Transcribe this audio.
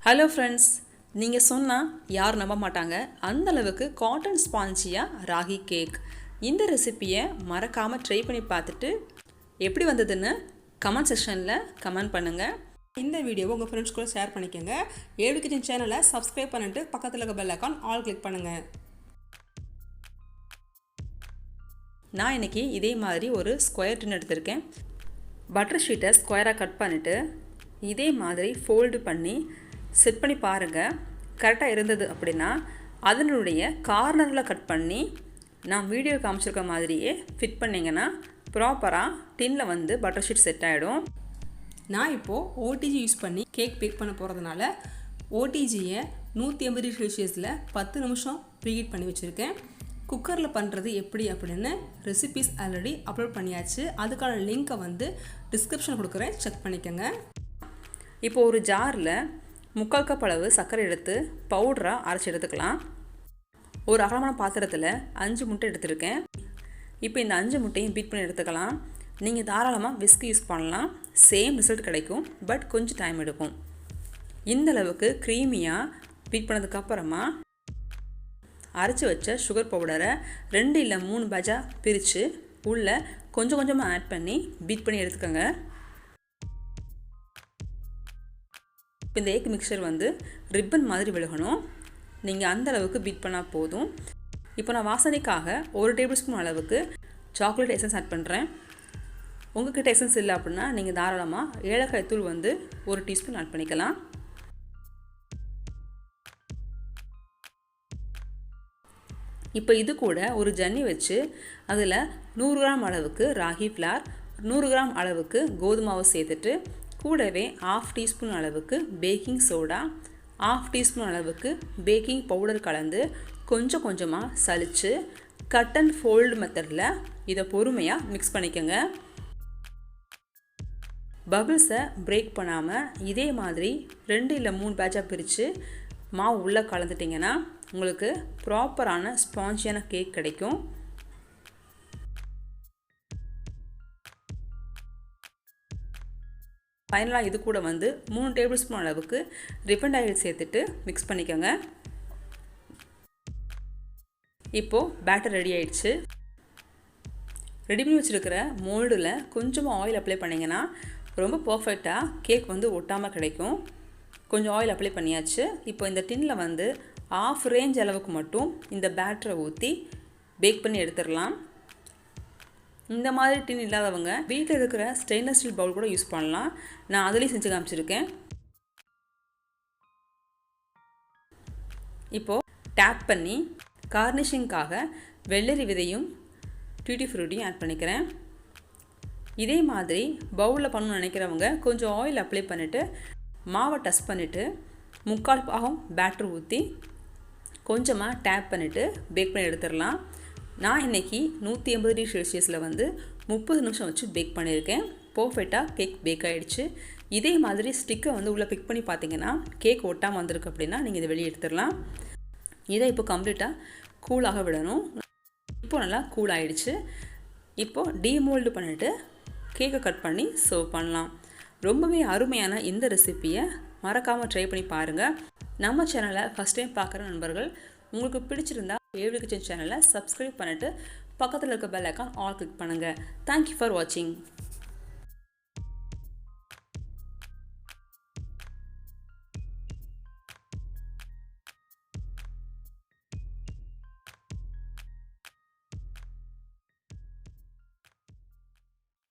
Hello friends, நீங்கள் சொன்னால் யார் நம்ப மாட்டாங்க. அந்தளவுக்கு காட்டன் ஸ்பாஞ்சியாக ராகி கேக். இந்த ரெசிப்பியை மறக்காமல் ட்ரை பண்ணி பார்த்துட்டு எப்படி வந்ததுன்னு கமெண்ட் செக்ஷனில் கமெண்ட் பண்ணுங்கள். இந்த வீடியோவை உங்கள் ஃப்ரெண்ட்ஸ் கூட ஷேர் பண்ணிக்கோங்க. ஏழு கிச்சன் சேனலை சப்ஸ்கிரைப் பண்ணிட்டு பக்கத்தில் இருக்க பெல் ஐக்கான் ஆல் கிளிக் பண்ணுங்கள். நான் இன்றைக்கி இதே மாதிரி ஒரு ஸ்கொயர் டின் எடுத்திருக்கேன். பட்டர் ஷீட்டை ஸ்கொயராக கட் பண்ணிவிட்டு இதே மாதிரி ஃபோல்டு பண்ணி செட் பண்ணி பாருங்கள். கரெக்டாக இருந்தது அப்படின்னா அதனுடைய கார்னரில் கட் பண்ணி நான் வீடியோ காமிச்சிருக்க மாதிரியே ஃபிட் பண்ணிங்கன்னா ப்ராப்பராக டின்னில் வந்து பட்டர் ஷீட் செட் ஆகிடும். நான் இப்போது ஓடிஜி யூஸ் பண்ணி கேக் பேக் பண்ண போகிறதுனால ஓடிஜியை 180 செல்சியஸில் 10 நிமிஷம் ப்ரீஹீட் பண்ணி வச்சுருக்கேன். குக்கரில் பண்ணுறது எப்படி அப்படின்னு ரெசிபீஸ் ஆல்ரெடி அப்லோட் பண்ணியாச்சு. அதுக்கான லிங்க்கை வந்து டிஸ்கிரிப்ஷன் கொடுக்குறேன், செக் பண்ணிக்கோங்க. இப்போது ஒரு ஜாரில் 3/4 கப் அளவு சர்க்கரை எடுத்து பவுடராக அரைச்சி எடுத்துக்கலாம். ஒரு அகலமான பாத்திரத்தில் 5 முட்டை எடுத்துருக்கேன். இப்போ இந்த 5 முட்டையும் பீட் பண்ணி எடுத்துக்கலாம். நீங்கள் தாராளமாக விஸ்க் யூஸ் பண்ணலாம், சேம் ரிசல்ட் கிடைக்கும், பட் கொஞ்சம் டைம் எடுக்கும். இந்தளவுக்கு க்ரீமியாக பீட் பண்ணதுக்கப்புறமா அரைச்சி வச்ச சுகர் பவுடரை 2 இல்லை 3 பேட்சாக பிரித்து உள்ளே கொஞ்சம் கொஞ்சமாக ஆட் பண்ணி பீட் பண்ணி எடுத்துக்கோங்க. இந்த எக் மிக்சர் வந்து ரிப்பன் மாதிரி விழுகணும். நீங்கள் அந்தளவுக்கு பீட் பண்ணால் போதும். இப்போ நான் வாசனைக்காக 1 டேபிள் ஸ்பூன் அளவுக்கு சாக்லேட் எசன்ஸ் ஆட் பண்ணுறேன். உங்கள்கிட்ட எசன்ஸ் இல்லை அப்படின்னா நீங்கள் தாராளமாக ஏலக்காய் தூள் வந்து 1 டீஸ்பூன் ஆட் பண்ணிக்கலாம். இப்போ இது கூட ஒரு ஜன்னி வச்சு அதில் 100 கிராம் அளவுக்கு ராகி ஃப்ளார், 100 கிராம் அளவுக்கு கோதுமாவை சேர்த்துட்டு கூடவே 1/2 டீஸ்பூன் அளவுக்கு பேக்கிங் சோடா, 1/2 டீஸ்பூன் அளவுக்கு பேக்கிங் பவுடர் கலந்து கொஞ்சம் கொஞ்சமாக சலித்து கட் அண்ட் ஃபோல்டு மெத்தடில் இதை பொறுமையாக மிக்ஸ் பண்ணிக்கோங்க. பபிள்ஸை பிரேக் பண்ணாமல் இதே மாதிரி 2 இல்லை 3 பேட்சாக பிரித்து மாவு உள்ளே கலந்துட்டிங்கன்னா உங்களுக்கு ப்ராப்பரான ஸ்பாஞ்சியான கேக் கிடைக்கும். ஃபைனலாக இது கூட வந்து 3 டேபிள் ஸ்பூன் அளவுக்கு ரிஃபைண்ட் ஆயில் சேர்த்துட்டு மிக்ஸ் பண்ணிக்கோங்க. இப்போது பேட்டர் ரெடி ஆயிடுச்சு. ரெடி பண்ணி வச்சுருக்கிற மோல்டில் கொஞ்சமாக ஆயில் அப்ளை பண்ணிங்கன்னா ரொம்ப பர்ஃபெக்டாக கேக் வந்து ஒட்டாமல் கிடைக்கும். கொஞ்சம் ஆயில் அப்ளை பண்ணியாச்சு. இப்போ இந்த டின்னில் வந்து 1/2 ரேஞ்ச் அளவுக்கு மட்டும் இந்த பேட்டரை ஊற்றி பேக் பண்ணி எடுத்துடலாம். இந்த மாதிரி டின் இல்லாதவங்க வீட்டில் இருக்கிற ஸ்டெயின்லெஸ் ஸ்டீல் பவுல் கூட யூஸ் பண்ணலாம். நான் அதுலேயும் செஞ்சு காமிச்சிருக்கேன். இப்போது டேப் பண்ணி கார்னிஷிங்காக வெள்ளரி விதையும் டூட்டி ஃப்ரூட்டியும் ஆட் பண்ணிக்கிறேன். இதே மாதிரி பவுலில் பண்ணணும்னு நினைக்கிறவங்க கொஞ்சம் ஆயில் அப்ளை பண்ணிவிட்டு மாவை டஸ்ட் பண்ணிவிட்டு 3/4 பாகம் பேட்டர் ஊற்றி கொஞ்சமாக டேப் பண்ணிவிட்டு பேக் பண்ணி எடுத்துடலாம். நான் இன்றைக்கி 180 செல்சியஸில் வந்து 30 நிமிஷம் வச்சு பேக் பண்ணியிருக்கேன். பர்ஃபெக்டாக கேக் பேக் ஆகிடுச்சு. இதே மாதிரி ஸ்டிக்கை வந்து உள்ளே பிக் பண்ணி பார்த்தீங்கன்னா கேக் ஒட்டாமல் வந்திருக்கு அப்படின்னா நீங்கள் இதை வெளியே எடுத்துடலாம். இதை இப்போ கம்ப்ளீட்டாக கூலாக விடணும். இப்போ நல்லா கூல் ஆகிடுச்சு. இப்போது டீமோல்டு பண்ணிவிட்டு கேக்கை கட் பண்ணி சர்வ் பண்ணலாம். ரொம்பவே அருமையான இந்த ரெசிப்பியை மறக்காமல் ட்ரை பண்ணி பாருங்கள். நம்ம சேனலை ஃபஸ்ட் டைம் பார்க்குற நண்பர்கள் உங்களுக்கு பிடிச்சிருந்தா ஏழு கிச்சன் சேனலை சப்ஸ்கிரைப் பண்ணிவிட்டு பக்கத்தில் இருக்க பெல் ஐக்கான் ஆல் கிளிக் பண்ணுங்கள். தேங்க்யூ ஃபார் வாட்சிங்.